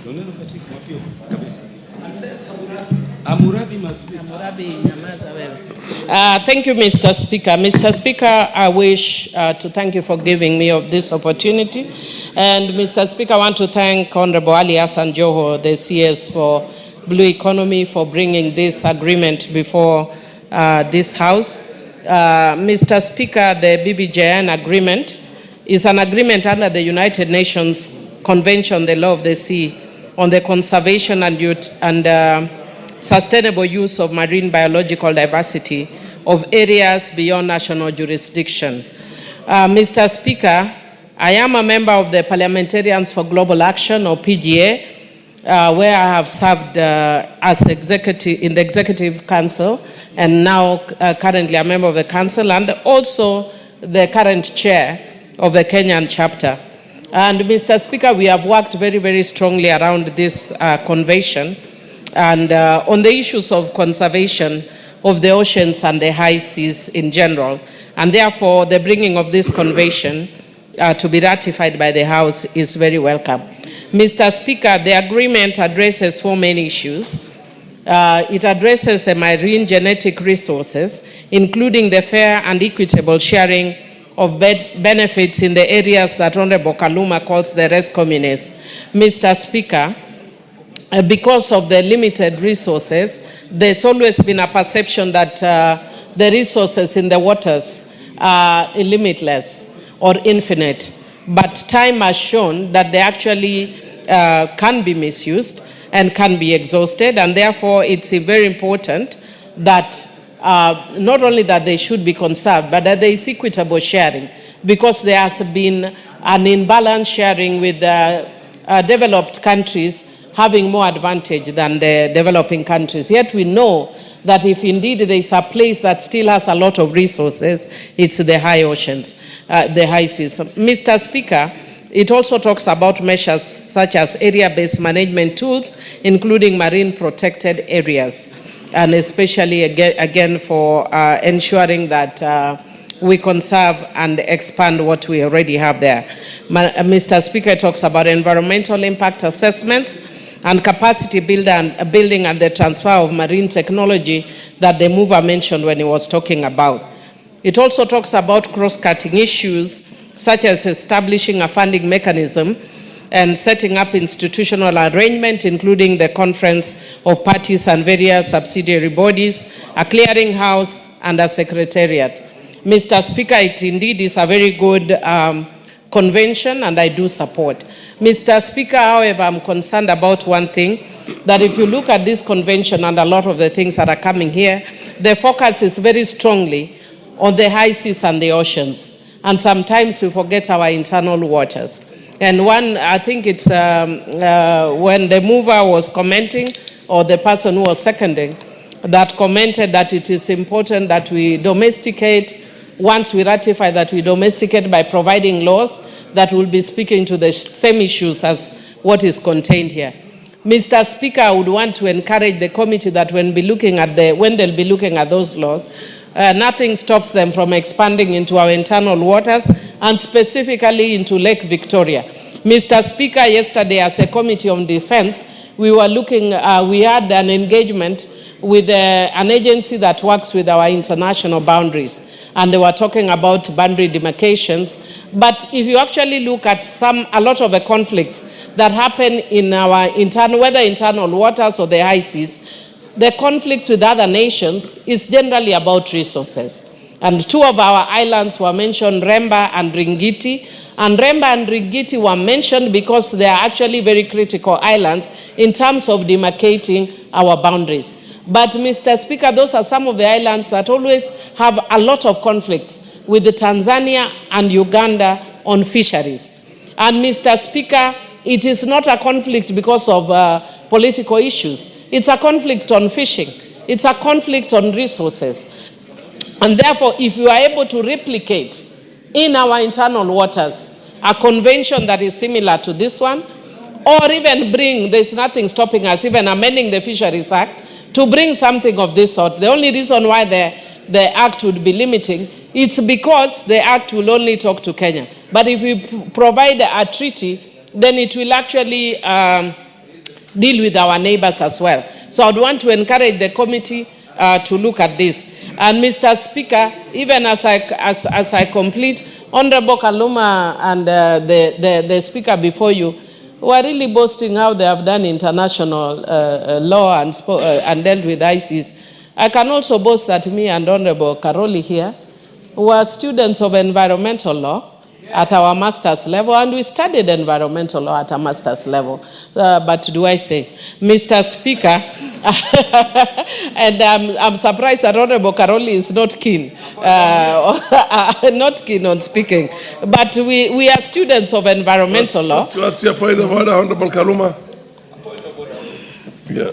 Thank you, Mr. Speaker. Mr. Speaker, I wish to thank you for giving me this opportunity. And Mr. Speaker, I want to thank Honorable Ali Hassan Joho, the CS for Blue Economy, for bringing this agreement before this House. Mr. Speaker, the BBJN agreement is an agreement under the United Nations Convention on the Law of the Sea on the conservation and sustainable use of marine biological diversity of areas beyond national jurisdiction. Mr. Speaker, I am a member of the Parliamentarians for Global Action, or PGA, where I have served as executive in the Executive Council, and now currently a member of the Council, and also the current chair of the Kenyan chapter. And Mr. Speaker, we have worked very, very strongly around this convention and on the issues of conservation of the oceans and the high seas in general. And therefore, the bringing of this convention to be ratified by the House is very welcome. Mr. Speaker, the agreement addresses 4 main issues. It addresses the marine genetic resources, including the fair and equitable sharing of benefits in the areas that Honorable Kaluma calls the res communes. Mr. Speaker, because of the limited resources, there's always been a perception that the resources in the waters are limitless or infinite. But time has shown that they actually can be misused and can be exhausted, and therefore it's very important that not only that they should be conserved, but that there is equitable sharing, because there has been an imbalance sharing with developed countries having more advantage than the developing countries. Yet we know that if indeed there is a place that still has a lot of resources, it's the high oceans, the high seas. Mr. Speaker, it also talks about measures such as area-based management tools, including marine protected areas, and especially again for ensuring that we conserve and expand what we already have there. Mr. Speaker, it talks about environmental impact assessments and capacity building and the transfer of marine technology that the mover mentioned when he was talking about. It also talks about cross-cutting issues such as establishing a funding mechanism and setting up institutional arrangement, including the conference of parties and various subsidiary bodies, a clearinghouse, and a secretariat. Mr. Speaker, it indeed is a very good convention, and I do support. Mr. Speaker, however, I'm concerned about one thing, that if you look at this convention and a lot of the things that are coming here, the focus is very strongly on the high seas and the oceans. And sometimes we forget our internal waters. And one, I think it's when the mover was commenting, or the person who was seconding, that commented that it is important that we domesticate, once we ratify, that we domesticate by providing laws that will be speaking to the same issues as what is contained here. Mr. Speaker, I would want to encourage the committee that when they'll be looking at those laws, nothing stops them from expanding into our internal waters and specifically into Lake Victoria. Mr. Speaker, yesterday as a Committee on Defense, we were looking, we had an engagement with an agency that works with our international boundaries, and they were talking about boundary demarcations. But if you actually look at a lot of the conflicts that happen in our whether internal waters or the high seas, the conflicts with other nations is generally about resources. And 2 of our islands were mentioned, Remba and Ringiti. And Remba and Ringiti were mentioned because they are actually very critical islands in terms of demarcating our boundaries. But Mr. Speaker, those are some of the islands that always have a lot of conflicts with the Tanzania and Uganda on fisheries. And Mr. Speaker, it is not a conflict because of political issues. It's a conflict on fishing. It's a conflict on resources. And therefore, if you are able to replicate in our internal waters a convention that is similar to this one, or even there's nothing stopping us, even amending the Fisheries Act, to bring something of this sort. The only reason why the Act would be limiting, it's because the Act will only talk to Kenya. But if we provide a treaty, then it will actually deal with our neighbors as well. So I would want to encourage the committee to look at this. And Mr. Speaker, even as I complete, Honorable Kaluma and the speaker before you were really boasting how they have done international law and dealt with ISIS. I can also boast that me and Honorable Karoli here were students of environmental law at our master's level, and we studied environmental law at a master's level. But do I say, Mr. Speaker, and I'm surprised that Honorable Karoli is not keen, not keen on speaking. But we are students of environmental law. What's your point of order, Honorable Kaluma? Yeah.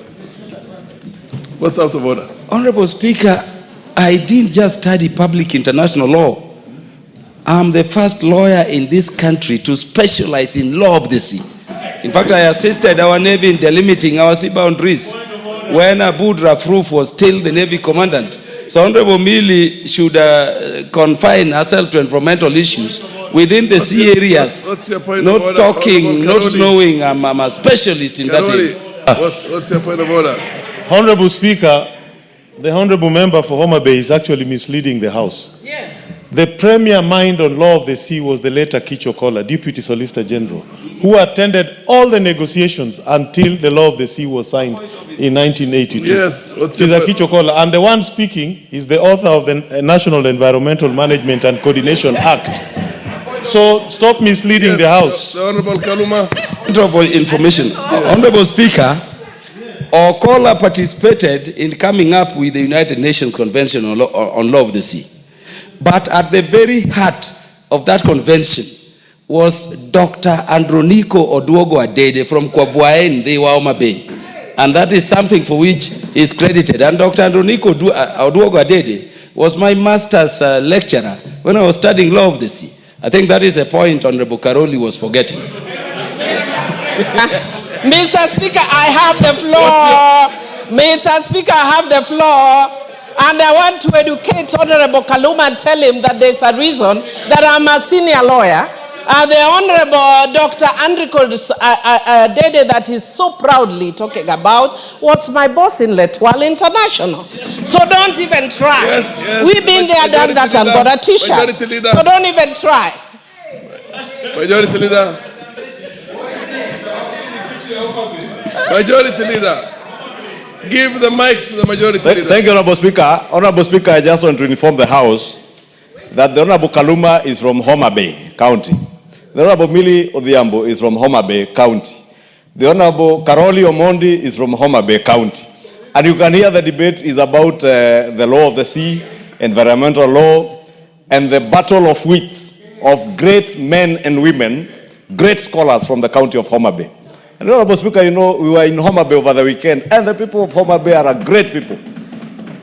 What's out of order? Honorable Speaker, I didn't just study public international law. I'm the first lawyer in this country to specialize in law of the sea. In fact, I assisted our Navy in delimiting our sea boundaries when Abu Rafruf was still the Navy commandant. So Honorable Millie should confine herself to environmental issues within the sea areas. What's your point not of order? talking, not knowing I'm a specialist in that area. What's your point of order? Honorable Speaker, the Honorable Member for Homa Bay is actually misleading the House. Yes. The premier mind on law of the sea was the late Kicho Kola, Deputy Solicitor General, who attended all the negotiations until the law of the sea was signed in 1982. Yes. Kicho Kola. And the one speaking is the author of the National Environmental Management and Coordination Act. So stop misleading the House. The Honorable Kaluma. Information. Honorable Speaker, Okola participated in coming up with the United Nations Convention on Law of the Sea. But at the very heart of that convention was Dr. Androniko Oduogo Adede from Kwabuaen, the Homa Bay. And that is something for which he is credited. And Dr. Androniko Oduogo Adede was my master's lecturer when I was studying law of the sea. I think that is a point Honorable Karoli was forgetting. Mr. Speaker, I have the floor. Mr. Speaker, I have the floor. And I want to educate Honorable Kaluma and tell him that there's a reason that I'm a senior lawyer. The Honorable Dr. Andriko Dede that is so proudly talking about was my boss in Letwal International. So don't even try. Yes. We've been there, done that, and got a t-shirt. So don't even try. Majority Leader. Majority Leader. Give the mic to the majority leader. Thank you, Honorable Speaker. Honorable Speaker, I just want to inform the House that the Honorable Kaluma is from Homa Bay County. The Honorable Millie Odhiambo is from Homa Bay County. The Honorable Karoli Omondi is from Homa Bay County. And you can hear the debate is about the law of the sea, environmental law, and the battle of wits of great men and women, great scholars from the county of Homa Bay. And Honorable Speaker, you know, we were in Homa Bay over the weekend, and the people of Homa Bay are a great people.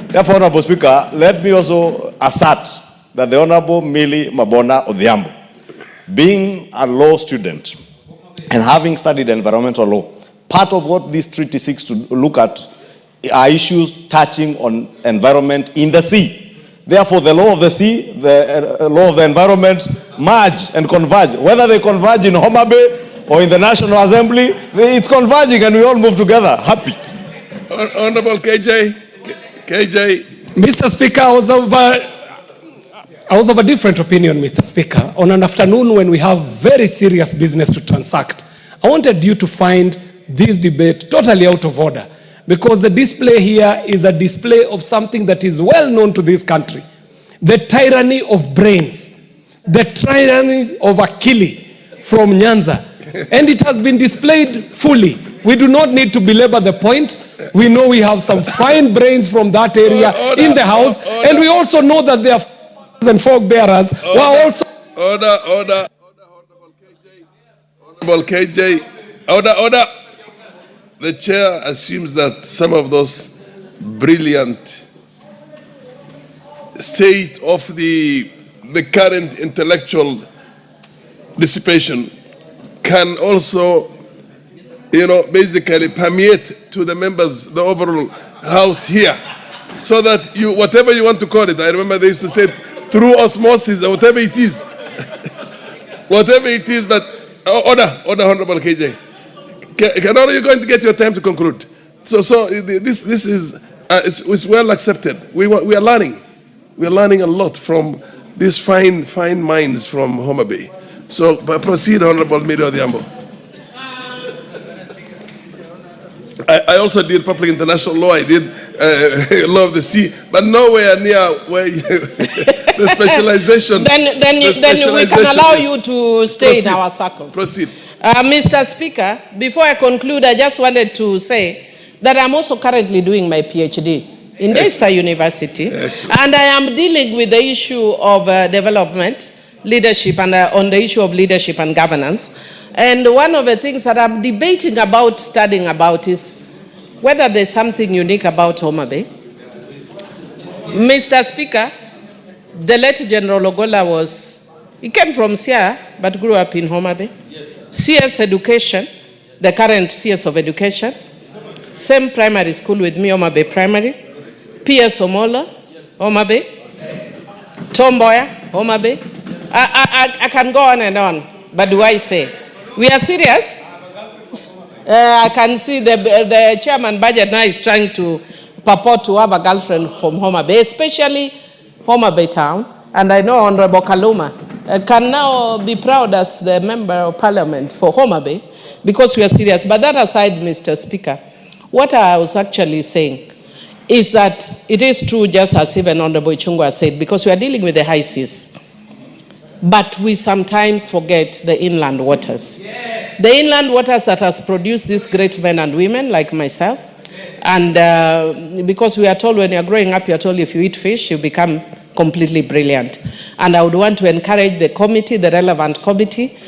Therefore, Honorable Speaker, let me also assert that the Honorable Millie Mabona Odhiambo, being a law student and having studied environmental law, part of what this treaty seeks to look at are issues touching on environment in the sea. Therefore, the law of the sea, the law of the environment merge and converge. Whether they converge in Homa Bay or in the National Assembly, it's converging and we all move together, happy. Honorable KJ. Mr. Speaker, I was of a different opinion, Mr. Speaker. On an afternoon when we have very serious business to transact, I wanted you to find this debate totally out of order, because the display here is a display of something that is well known to this country. The tyranny of brains, the tyranny of Akili from Nyanza. And it has been displayed fully. We do not need to belabor the point. We know we have some fine brains from that area in the House. And we also know that there are and folk bearers who are also... Order. Honorable KJ. Order. The chair assumes that some of those brilliant state of the current intellectual dissipation can also, basically permeate to the members, the overall House here, so that you, whatever you want to call it, I remember they used to say through osmosis or whatever it is, whatever it is, but order, Honorable KJ. When are you going to get your time to conclude? So this is it's well accepted. We are learning. We are learning a lot from these fine minds from Homa Bay. So proceed, Honorable Millie Odhiambo. I also did public international law. I did law of the sea, but nowhere near where the specialization. Then we can allow you to stay in our circles. Proceed. Mr. Speaker, before I conclude, I just wanted to say that I'm also currently doing my PhD in Leicester University. Excellent. And I am dealing with the issue of development, leadership, and on the issue of leadership and governance. And one of the things that I'm debating about, studying about, is whether there's something unique about Homa Bay. Mr. Speaker, the late General Ogola he came from Sia, but grew up in Homa Bay. CS Education, the current CS of Education, same primary school with me, Homa Bay Primary. PS Omola, Homa Bay. Tomboya, Homa Bay. I can go on and on, but do I say? We are serious. I can see the chairman budget now is trying to purport to have a girlfriend from Homa Bay, especially Homa Bay town. And I know Honorable Kaluma can now be proud as the member of parliament for Homa Bay because we are serious. But that aside, Mr. Speaker, what I was actually saying is that it is true, just as even Honorable Ichung'wah said, because we are dealing with the high seas. But we sometimes forget the inland waters. Yes. The inland waters that has produced these great men and women like myself. And because we are told when you're growing up, you're told if you eat fish, you become completely brilliant. And I would want to encourage the committee, the relevant committee,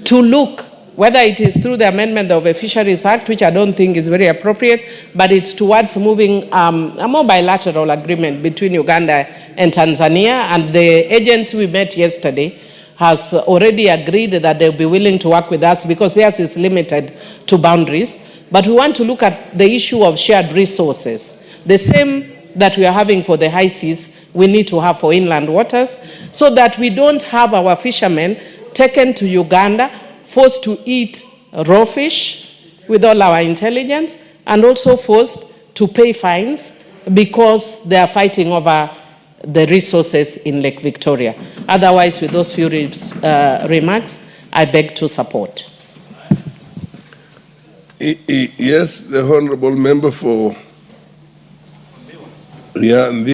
to look, whether it is through the amendment of the Fisheries Act, which I don't think is very appropriate, but it's towards moving a more bilateral agreement between Uganda and Tanzania. And the agents we met yesterday has already agreed that they'll be willing to work with us because theirs is limited to boundaries. But we want to look at the issue of shared resources. The same that we are having for the high seas, we need to have for inland waters, so that we don't have our fishermen taken to Uganda, forced to eat raw fish with all our intelligence, and also forced to pay fines because they are fighting over the resources in Lake Victoria. Otherwise, with those few remarks, I beg to support. Yes, the honorable member for